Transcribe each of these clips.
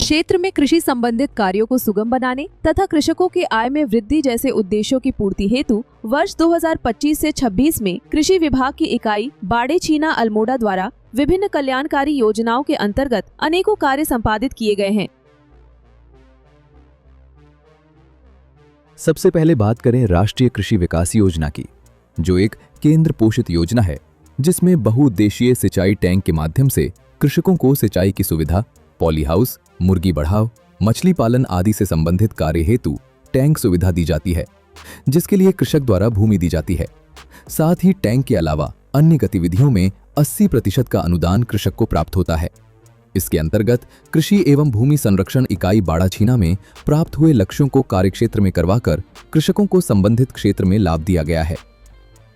क्षेत्र में कृषि संबंधित कार्यों को सुगम बनाने तथा कृषकों की आय में वृद्धि जैसे उद्देश्यों की पूर्ति हेतु वर्ष 2025 से 26 में कृषि विभाग की इकाई बाड़े-छीना अल्मोड़ा द्वारा विभिन्न कल्याणकारी योजनाओं के अंतर्गत अनेकों कार्य संपादित किए गए हैं। सबसे पहले बात करें राष्ट्रीय कृषि विकास योजना की, जो एक केंद्र पोषित योजना है जिसमें बहुउद्देशीय सिंचाई टैंक के माध्यम से कृषकों को सिंचाई की सुविधा, पॉली हाउस, मुर्गी बढ़ाव, मछली पालन आदि से संबंधित कार्य हेतु टैंक सुविधा दी जाती है, जिसके लिए कृषक द्वारा भूमि दी जाती है। साथ ही टैंक के अलावा अन्य गतिविधियों में 80% का अनुदान कृषक को प्राप्त होता है। इसके अंतर्गत कृषि एवं भूमि संरक्षण इकाई बाड़ा-छीना में प्राप्त हुए लक्ष्यों को कार्यक्षेत्र में करवाकर कृषकों को संबंधित क्षेत्र में लाभ दिया गया है।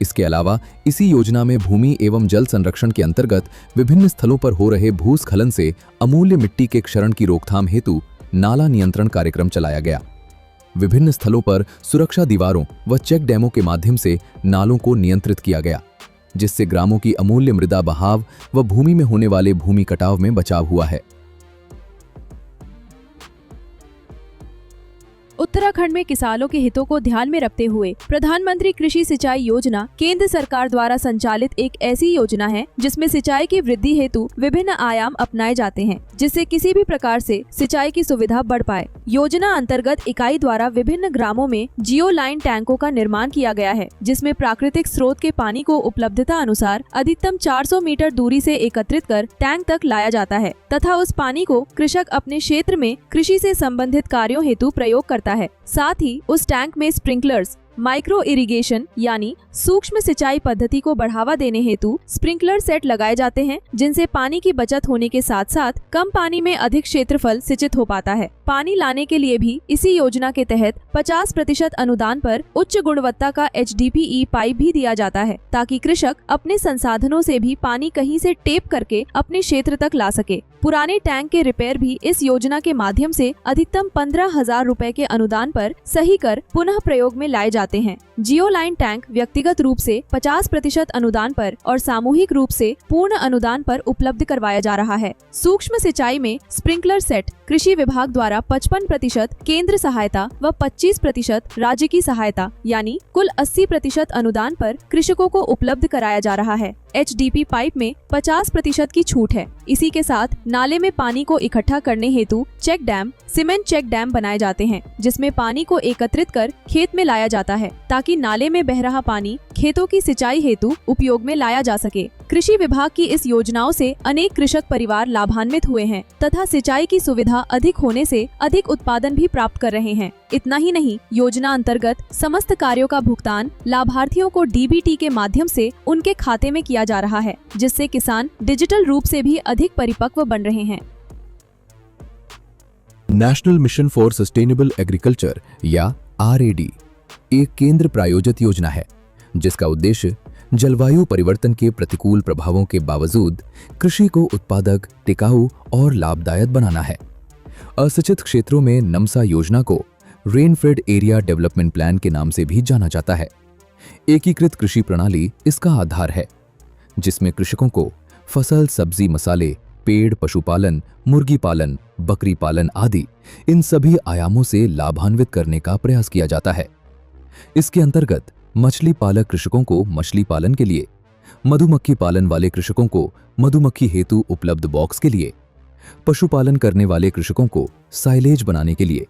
इसके अलावा इसी योजना में भूमि एवं जल संरक्षण के अंतर्गत विभिन्न स्थलों पर हो रहे भूस्खलन से अमूल्य मिट्टी के क्षरण की रोकथाम हेतु नाला नियंत्रण कार्यक्रम चलाया गया। विभिन्न स्थलों पर सुरक्षा दीवारों व चेक डैमों के माध्यम से नालों को नियंत्रित किया गया, जिससे ग्रामों की अमूल्य मृदा बहाव व भूमि में होने वाले भूमि कटाव में बचाव हुआ है। उत्तराखंड में किसानों के हितों को ध्यान में रखते हुए प्रधानमंत्री कृषि सिंचाई योजना केंद्र सरकार द्वारा संचालित एक ऐसी योजना है जिसमें सिंचाई की वृद्धि हेतु विभिन्न आयाम अपनाए जाते हैं, जिससे किसी भी प्रकार से सिंचाई की सुविधा बढ़ पाए। योजना अंतर्गत इकाई द्वारा विभिन्न ग्रामों में जियो लाइन टैंकों का निर्माण किया गया है, जिसमें प्राकृतिक स्रोत के पानी को उपलब्धता अनुसार अधिकतम 400 मीटर दूरी से एकत्रित कर टैंक तक लाया जाता है तथा उस पानी को कृषक अपने क्षेत्र में कृषि से संबंधित कार्यों हेतु प्रयोग करता है। साथ ही उस टैंक में स्प्रिंकलर्स, माइक्रो इरिगेशन यानी सूक्ष्म सिंचाई पद्धति को बढ़ावा देने हेतु स्प्रिंकलर सेट लगाए जाते हैं, जिनसे पानी की बचत होने के साथ साथ कम पानी में अधिक क्षेत्रफल सिंचित हो पाता है। पानी लाने के लिए भी इसी योजना के तहत 50% अनुदान पर उच्च गुणवत्ता का HDPE पाइप भी दिया जाता है, ताकि कृषक अपने संसाधनों से भी पानी कहीं से टेप करके अपने क्षेत्र तक ला सके। पुराने टैंक के रिपेयर भी इस योजना के माध्यम से अधिकतम 15,000 रुपए के अनुदान पर सही कर पुनः प्रयोग में लाए जाते हैं। जियो लाइन टैंक व्यक्तिगत रूप से 50% अनुदान पर और सामूहिक रूप से पूर्ण अनुदान पर उपलब्ध करवाया जा रहा है। सूक्ष्म सिंचाई में स्प्रिंकलर सेट कृषि विभाग द्वारा 55% केंद्र सहायता व 25% राज्य की सहायता यानी कुल 80% अनुदान पर कृषकों को उपलब्ध कराया जा रहा है। HDP पाइप में 50% की छूट है। इसी के साथ नाले में पानी को इकट्ठा करने हेतु check dam, cement check dam बनाए जाते हैं, जिसमें पानी को एकत्रित कर खेत में लाया जाता है, ताकि नाले में बह रहा पानी खेतों की सिंचाई हेतु उपयोग में लाया जा सके। कृषि विभाग की इस योजनाओं से अनेक कृषक परिवार लाभान्वित हुए हैं तथा सिंचाई की सुविधा अधिक होने से अधिक उत्पादन भी प्राप्त कर रहे हैं। इतना ही नहीं, योजना अंतर्गत समस्त कार्यों का भुगतान लाभार्थियों को DBT के माध्यम से उनके खाते में किया जा रहा है, जिससे किसान डिजिटल रूप से भी अधिक परिपक्व बन रहे हैं। National mission for sustainable agriculture या RAD एक केंद्र प्रायोजित योजना है, जिसका उद्देश्य जलवायु परिवर्तन के प्रतिकूल प्रभावों के बावजूद कृषि को उत्पादक, टिकाऊ और लाभदायक बनाना है। असिंचित क्षेत्रों में नमसा योजना को रेनफेड एरिया डेवलपमेंट प्लान के नाम से भी जाना जाता है। एकीकृत कृषि प्रणाली इसका आधार है, जिसमें कृषकों को फसल, सब्जी, मसाले, पेड़, पशुपालन, मुर्गी पालन, बकरी पालन आदि इन सभी आयामों से लाभान्वित करने का प्रयास किया जाता है। इसके अंतर्गत मछली पालक कृषकों को मछली पालन के लिए, मधुमक्खी पालन वाले कृषकों को मधुमक्खी हेतु उपलब्ध बॉक्स के लिए, पशुपालन करने वाले कृषकों को साइलेज बनाने के लिए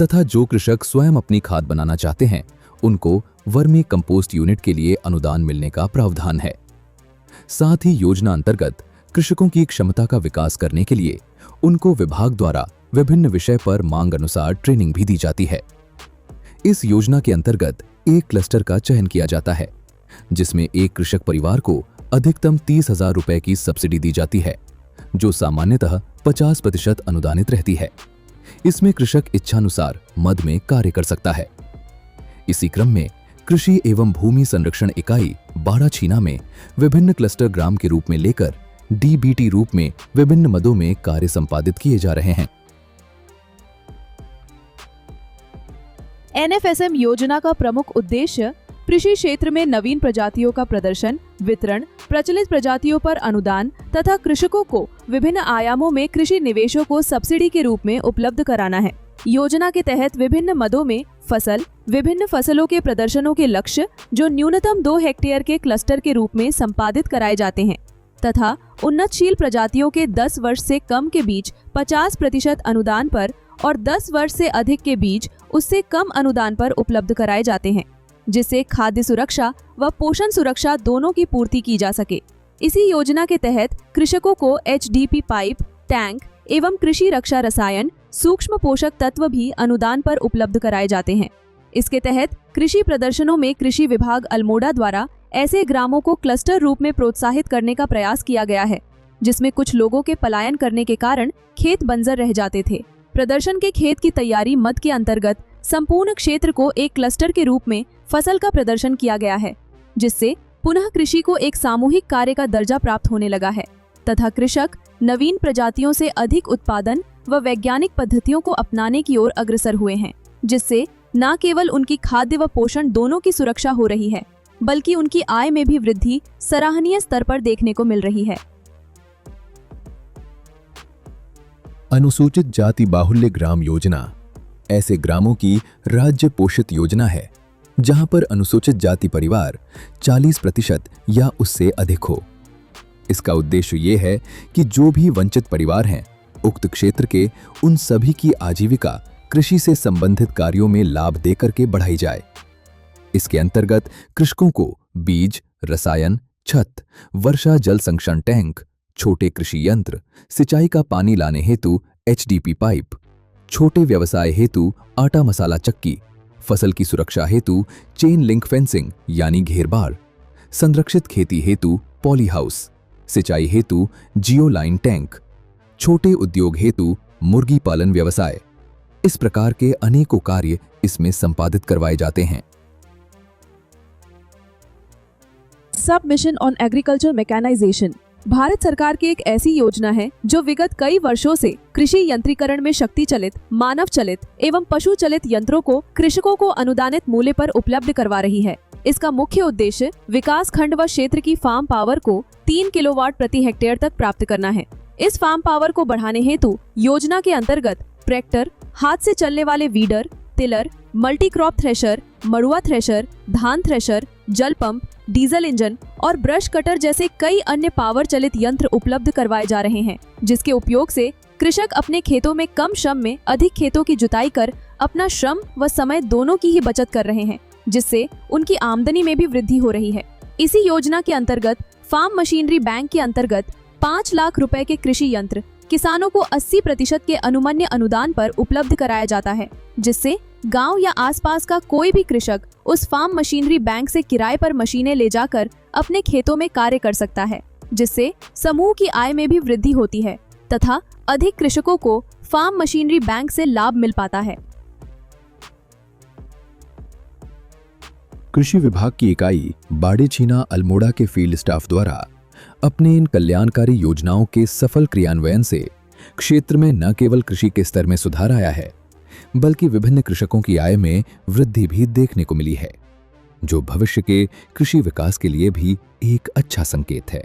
तथा जो कृषक स्वयं अपनी खाद बनाना चाहते हैं उनको वर्मी कंपोस्ट यूनिट के लिए अनुदान मिलने का प्रावधान है। साथ ही योजना अंतर्गत कृषकों की क्षमता का विकास करने के लिए उनको विभाग द्वारा विभिन्न विषय पर मांग अनुसार ट्रेनिंग भी दी जाती है। इस योजना के अंतर्गत एक क्लस्टर का चयन किया जाता है, जिसमें एक कृषक परिवार को अधिकतम 30,000 रुपए की सब्सिडी दी जाती है, जो सामान्यतः 50% अनुदानित रहती है। इसमें कृषक इच्छानुसार मद में कार्य कर सकता है। इसी क्रम में कृषि एवं भूमि संरक्षण इकाई बाड़ा-छीना में विभिन्न क्लस्टर ग्राम के रूप में लेकर DBT रूप में विभिन्न मदों में कार्य संपादित किए जा रहे हैं। NFSM योजना का प्रमुख उद्देश्य कृषि क्षेत्र में नवीन प्रजातियों का प्रदर्शन, वितरण, प्रचलित प्रजातियों पर अनुदान तथा कृषकों को विभिन्न आयामों में कृषि निवेशों को सब्सिडी के रूप में उपलब्ध कराना है। योजना के तहत विभिन्न मदों में विभिन्न फसलों के प्रदर्शनों के लक्ष्य जो न्यूनतम 2 हेक्टेयर के क्लस्टर के रूप में संपादित कराए जाते हैं तथा उन्नतशील प्रजातियों के 10 वर्ष से कम के बीच 50% अनुदान पर और 10 वर्ष से अधिक के बीच उससे कम अनुदान पर उपलब्ध कराए जाते हैं, जिससे खाद्य सुरक्षा व पोषण सुरक्षा दोनों की पूर्ति की जा सके। इसी योजना के तहत कृषकों को HDP पाइप, टैंक एवं कृषि रक्षा रसायन, सूक्ष्म पोषक तत्व भी अनुदान पर उपलब्ध कराए जाते हैं। इसके तहत कृषि प्रदर्शनों में कृषि विभाग अल्मोड़ा द्वारा ऐसे ग्रामों को क्लस्टर रूप में प्रोत्साहित करने का प्रयास किया गया है, जिसमें कुछ लोगों के पलायन करने के कारण खेत बंजर रह जाते थे। प्रदर्शन के खेत की तैयारी मद के अंतर्गत संपूर्ण क्षेत्र को एक क्लस्टर के रूप में फसल का प्रदर्शन किया गया है, जिससे पुनः कृषि को एक सामूहिक कार्य का दर्जा प्राप्त होने लगा है तथा कृषक नवीन प्रजातियों से अधिक उत्पादन व वैज्ञानिक पद्धतियों को अपनाने की ओर अग्रसर हुए हैं, जिससे न केवल उनकी खाद्य व पोषण दोनों की सुरक्षा हो रही है, बल्कि उनकी आय में भी वृद्धि सराहनीय स्तर पर देखने को मिल रही है। अनुसूचित जाति बाहुल्य ग्राम योजना ऐसे ग्रामों की राज्य पोषित योजना है जहां पर अनुसूचित जाति परिवार 40% या उससे अधिक हो। इसका उद्देश्य ये है कि जो भी वंचित परिवार हैं, उक्त क्षेत्र के उन सभी की आजीविका कृषि से संबंधित कार्यों में लाभ देकर के बढ़ाई जाए। इसके अंतर्गत कृषकों को बीज, रसायन, छत, वर्षा जल संचरण टैंक, छोटे कृषि यंत्र, सिंचाई का पानी लाने हेतु HDP पाइप, छोटे व्यवसाय हेतु आटा मसाला चक्की, फसल की सुरक्षा हेतु चेन लिंक फेंसिंग यानी घेरबाड़, संरक्षित खेती हेतु पॉली हाउस, सिंचाई हेतु जियो लाइन टैंक, छोटे उद्योग हेतु मुर्गी पालन व्यवसाय, इस प्रकार के अनेकों कार्य इसमें संपादित करवाए जाते हैं। Sub mission on agriculture mechanisation Bharat सरकार की एक ऐसी योजना है जो विगत कई वर्षों से कृषि यंत्रीकरण में शक्ति चलित, मानव चलित एवं पशु चलित यंत्रों को कृषकों को अनुदानित मूल्य पर उपलब्ध करवा रही है। इसका मुख्य उद्देश्य विकास खंड व क्षेत्र की फार्म पावर को 3 किलोवाट प्रति हेक्टेयर तक प्राप्त करना है। इस फार्म पावर को बढ़ाने हेतु योजना के अंतर्गत ट्रैक्टर, हाथ से चलने वाले weeder, tiller, multi crop thresher, मड़ुआ थ्रेशर, धान थ्रेशर, जल पंप, डीजल इंजन और ब्रश कटर जैसे कई अन्य पावर चलित यंत्र उपलब्ध करवाए जा रहे हैं, जिसके उपयोग से कृषक अपने खेतों में कम श्रम में अधिक खेतों की जुताई कर अपना श्रम व समय दोनों की ही बचत कर रहे हैं, जिससे उनकी आमदनी में भी वृद्धि हो रही है। इसी योजना के अंतर्गत फार्म मशीनरी बैंक के अंतर्गत 5 लाख रुपए के कृषि यंत्र किसानों को 80% के अनुमन्य अनुदान पर उपलब्ध कराया जाता है, जिससे गांव या आसपास का कोई भी कृषक उस फार्म मशीनरी बैंक से किराए पर मशीनें ले जाकर अपने खेतों में कार्य कर सकता है, जिससे समूह की आय में भी वृद्धि होती है तथा अधिक कृषकों को फार्म मशीनरी बैंक से लाभ मिल पाता है। कृषि विभाग की इकाई बाड़ेछीना अल्मोड़ा के फील्ड स्टाफ द्वारा अपने इन कल्याणकारी योजनाओं के सफल क्रियान्वयन से क्षेत्र में न केवल कृषि के स्तर में सुधार आया है, बल्कि विभिन्न कृषकों की आय में वृद्धि भी देखने को मिली है, जो भविष्य के कृषि विकास के लिए भी एक अच्छा संकेत है।